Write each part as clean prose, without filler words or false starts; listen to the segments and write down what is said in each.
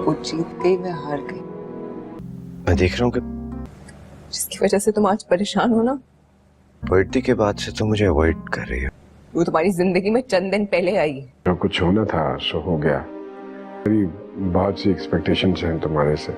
वो जीत गई, मैं हार गई। मैं देख रहा हूँ कि जिसकी वजह से तुम आज परेशान हो ना, बर्थडे के बाद से तुम मुझे अवॉइड कर रही हो। वो तुम्हारी जिंदगी में चंद दिन पहले आई है। जो कुछ होना था सो हो गया। मेरी बहुत सी एक्सपेक्टेशंस हैं तुम्हारे से।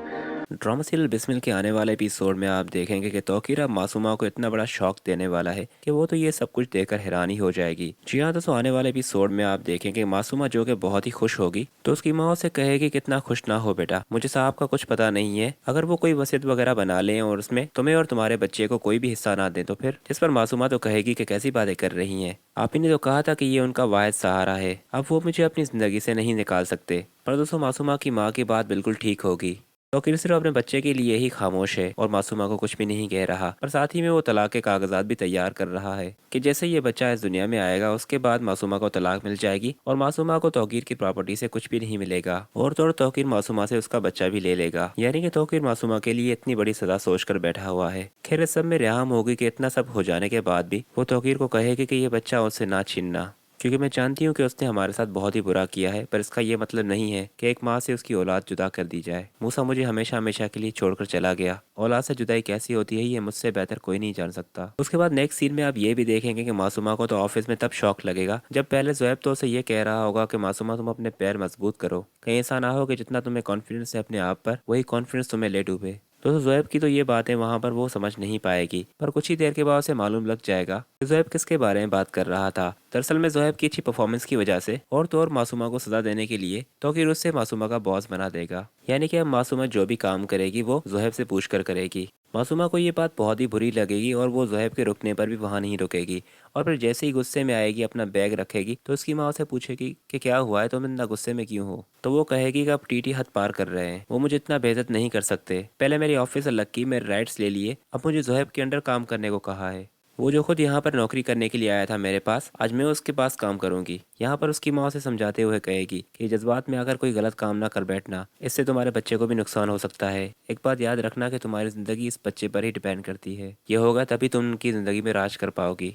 ड्रामा सीरियल बिस्मिल के आने वाले एपिसोड में आप देखेंगे कि तौकीर अब मासूमा को इतना बड़ा शॉक देने वाला है कि वो तो ये सब कुछ देखकर हैरानी हो जाएगी। जी हाँ दोस्तों, आने वाले एपिसोड में आप देखेंगे मासूमा जो कि बहुत ही खुश होगी तो उसकी माँ उसे कहेगी कितना खुश ना हो बेटा, मुझे साहब का कुछ पता नहीं है, अगर वो कोई वसीयत वगैरह बना लें और उसमें तुम्हें और तुम्हारे बच्चे को कोई भी हिस्सा ना दें तो फिर। जिस पर मासूमा तो कहेगी कि कैसी बातें कर रही हैं, आप ही ने तो कहा था कि ये उनका वाहिद सहारा है, अब वो मुझे अपनी जिंदगी से नहीं निकाल सकते। पर दोस्तों मासूमा की माँ की बात बिल्कुल ठीक होगी। तौकीर सिर्फ अपने बच्चे के लिए ही खामोश है और मासूमा को कुछ भी नहीं कह रहा, पर साथ ही में वो तलाक के कागजात भी तैयार कर रहा है कि जैसे ये बच्चा इस दुनिया में आएगा उसके बाद मासूमा को तलाक मिल जाएगी और मासूमा को तौकीर की प्रॉपर्टी से कुछ भी नहीं मिलेगा और तो और तौकीर मासूमा से उसका बच्चा भी ले लेगा। यानी कि तौकीर मासूमा के लिए इतनी बड़ी सजा सोच कर बैठा हुआ है। खैर इस सब में रेहाम होगी कि इतना सब हो जाने के बाद भी वो तौकीर को कहेगी कि ये बच्चा उससे ना छीनना, क्योंकि मैं जानती हूँ कि उसने हमारे साथ बहुत ही बुरा किया है, पर इसका ये मतलब नहीं है कि एक माँ से उसकी औलाद जुदा कर दी जाए। मूसा मुझे हमेशा हमेशा के लिए छोड़कर चला गया, औलाद से जुदाई कैसी होती है ये मुझसे बेहतर कोई नहीं जान सकता। उसके बाद नेक्स्ट सीन में आप ये भी देखेंगे कि मासूमा को तो ऑफिस में तब शौक लगेगा जब पहले जोएब तो उसे ये कह रहा होगा कि मासूमा तुम अपने पैर मजबूत करो, कहीं ऐसा ना हो कि जितना तुम्हें कॉन्फिडेंस है अपने आप पर वही कॉन्फिडेंस तुम्हें ले डूबे। दोस्तों जोएब की तो ये बातें वहां पर वो समझ नहीं पाएगी, पर कुछ ही देर के बाद उसे मालूम लग जाएगा कि जोएब किसके बारे में बात कर रहा था। दरअसल में जोएब की अच्छी परफॉर्मेंस की वजह से और तो और मासूमा को सजा देने के लिए तौकीर उससे मासूमा का बॉस बना देगा। यानी कि अब मासूमा जो भी काम करेगी वो जोएब से पूछ कर करेगी। मासूमा को ये बात बहुत ही बुरी लगेगी और वो जोएब के रुकने पर भी वहाँ नहीं रुकेगी और फिर जैसे ही गुस्से में आएगी अपना बैग रखेगी तो उसकी माँ उसे पूछेगी कि क्या हुआ है, तुम इतना गुस्से में क्यों हो। तो वो कहेगी कि अब टीटी हद पार कर रहे हैं, वो मुझे इतना बेइज्जत नहीं कर सकते, पहले मेरी ऑफिसर लक्की मेरे राइट्स ले लिए, अब मुझे जोहेब के अंडर काम करने को कहा है। वो जो खुद यहाँ पर नौकरी करने के लिए आया था मेरे पास, आज मैं उसके पास काम करूंगी। यहाँ पर उसकी माँ उसे समझाते हुए कहेगी कि जज्बात में आकर कोई गलत काम ना कर बैठना, इससे तुम्हारे बच्चे को भी नुकसान हो सकता है। एक बात याद रखना कि तुम्हारी जिंदगी इस बच्चे पर ही डिपेंड करती है, ये होगा तभी तुम उनकी जिंदगी में राज कर पाओगी।